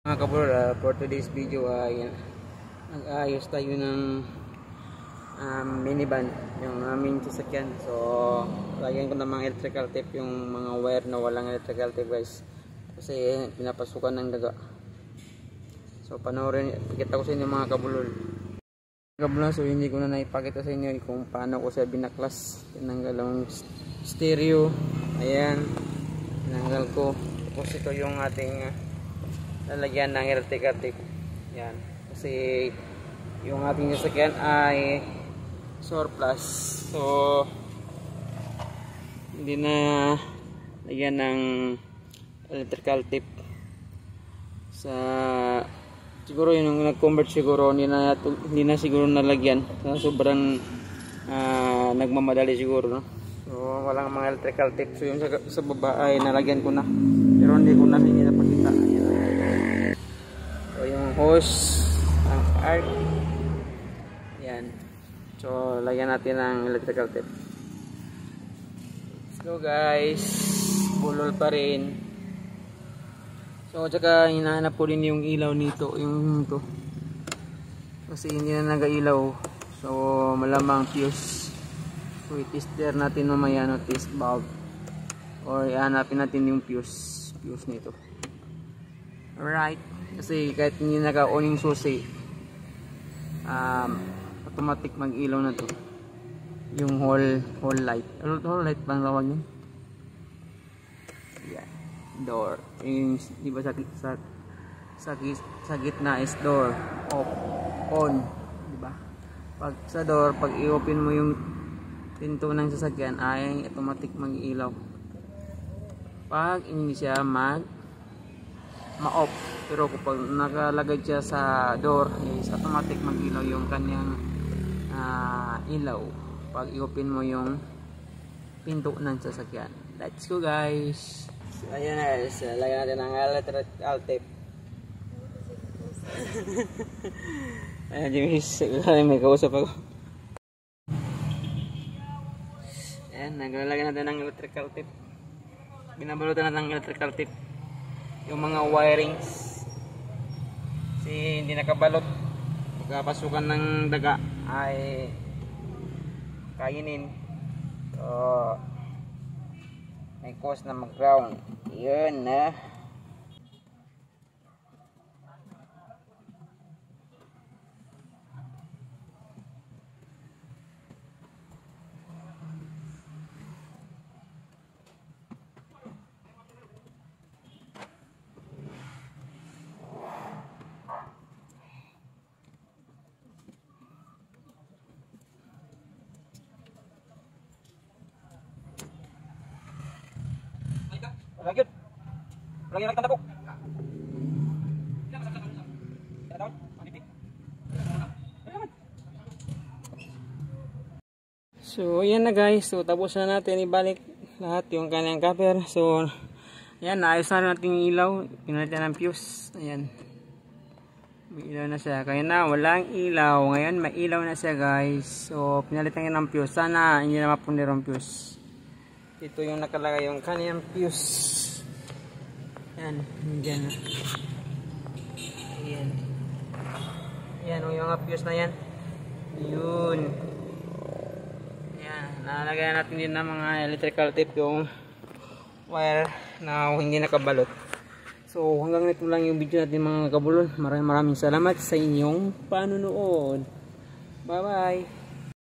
Mga kabulol, for today's video ay nag-ayos tayo ng minivan, yung aming sasakyan. So lagyan ko ng mga electrical tape yung mga wire na walang electrical tape guys, kasi pinapasukan ng daga. So panoorin, ipakita ko sa inyo mga kabulol. So hindi ko na naipakita sa inyo kung paano ko siya binaklas. Tinanggal ang stereo, ayan, tinanggal ko. Tapos ito yung ating lalagyan ng electrical tape. Yan. Kasi yung ating sasakyan ay surplus. So hindi na lagyan ng electrical tape. Sa siguro yung nag-convert siguro hindi na siguro nalagyan. Sobrang nagmamadali siguro, no? So walang mga electrical tape. So yung sa baba ay nalagyan ko na. Pero hindi ko na pinapakita. So yung hose, ang arc, yan. So lagyan natin ng electrical tape. Let's go guys, bulol pa rin. So tsaka hinahanap ko din yung ilaw nito, yung to, kasi hindi na nagailaw. So malamang fuse. So i-tester natin mamaya, no, test valve, or ihanapin natin yung fuse nito. Alright, kasi kahit hindi naka-on yung susi, automatic mag-ilaw na to yung whole light. Whole light bang tawag yun? Yeah, door. Yung, di ba sa gitna is door, off, on, di ba? Pag sa door, pag i-open mo yung pinto ng sasakyan ay automatic mag-ilaw. Pag hindi siya ma-off, pero kapag nakalagay siya sa door is automatic mag-ilaw yung kanyang ilaw pag i-open mo yung pinto ng sasakyan. Let's go guys. So, ayan na guys, lagyan natin ng electrical tape. Ayan Jimis, may kausap ako. Ayan, naglalagyan natin ng electrical tape. Binabalutan natin ng electrical tape yung mga wirings, kasi hindi nakabalot. Pagkapasukan ng daga ay kainin. So may cause na mag-ground. Yun na. Lagi tanda ko. So ayan na guys, so tapos na natin ibalik lahat yung kanyang cover. So ayan, naayos na natin yung ilaw, pinalitan ng fuse. Ayan, may ilaw na siya. Kaya na walang ilaw, ngayon may ilaw na siya guys. So pinalitan ng fuse, sana hindi na mapunir ang fuse. Ito yung nakalagay yung kanyang fuse. Yan, dyan. Ayan. Ayan, yung mga fuse na yan. Yun. Ayan, nalagyan natin din ng mga electrical tape yung wire na hindi nakabalot. So, hanggang nito lang yung video natin mga kabulol. Maraming salamat sa inyong panonood. Bye-bye.